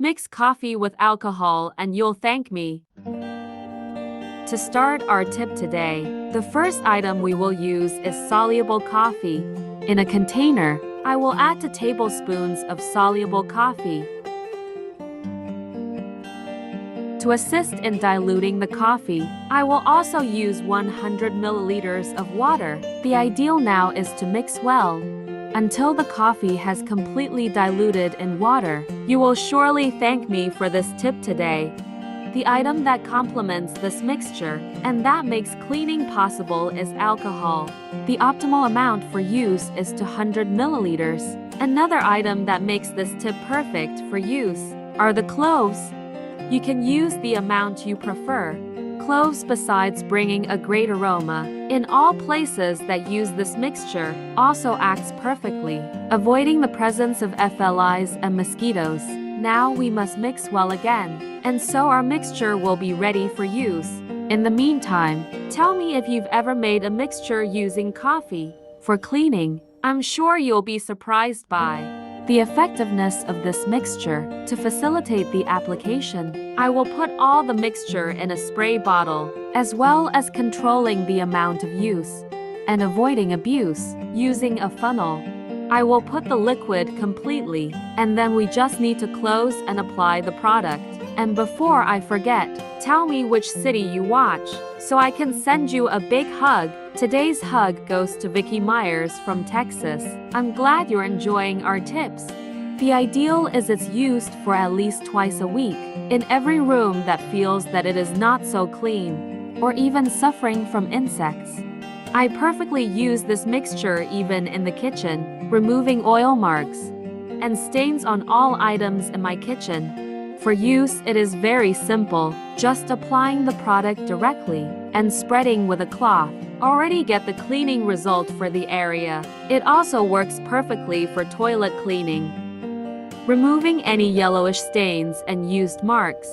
Mix coffee with alcohol and you'll thank me. To start our tip today, the first item we will use is soluble coffee. In a container, I will add 2 tablespoons of soluble coffee. To assist in diluting the coffee, I will also use 100 milliliters of water. The ideal now is to mix well until the coffee has completely diluted in water. You will surely thank me for this tip today. The item that complements this mixture and that makes cleaning possible is alcohol. The optimal amount for use is 200 milliliters. Another item that makes this tip perfect for use are the cloves. You can use the amount you prefer. Cloves, besides bringing a great aroma in all places that use this mixture, also acts perfectly, avoiding the presence of flies and mosquitoes. Now we must mix well again, and so our mixture will be ready for use. In the meantime, tell me if you've ever made a mixture using coffee for cleaning. I'm sure you'll be surprised by the effectiveness of this mixture. To facilitate the application, I will put all the mixture in a spray bottle, as well as controlling the amount of use and avoiding abuse using a funnel. I will put the liquid completely, and then we just need to close and apply the product. And before I forget, tell me which city you watch, so I can send you a big hug. Today's hug goes to Vicky Myers from Texas. I'm glad you're enjoying our tips. The ideal is it's used for at least twice a week, in every room that feels that it is not so clean, or even suffering from insects. I perfectly use this mixture even in the kitchen, removing oil marks and stains on all items in my kitchen. For use, it is very simple, just applying the product directly and spreading with a cloth. Already get the cleaning result for the area. It also works perfectly for toilet cleaning, removing any yellowish stains and used marks.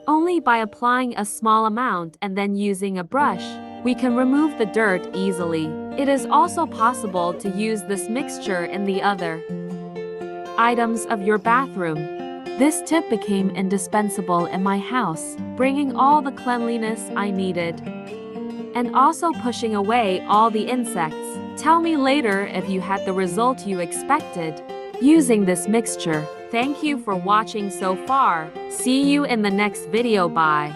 Only by applying a small amount and then using a brush, we can remove the dirt easily. It is also possible to use this mixture in the other items of your bathroom. This tip became indispensable in my house, bringing all the cleanliness I needed and also pushing away all the insects. Tell me later if you had the result you expected using this mixture. Thank you for watching so far. See you in the next video. Bye.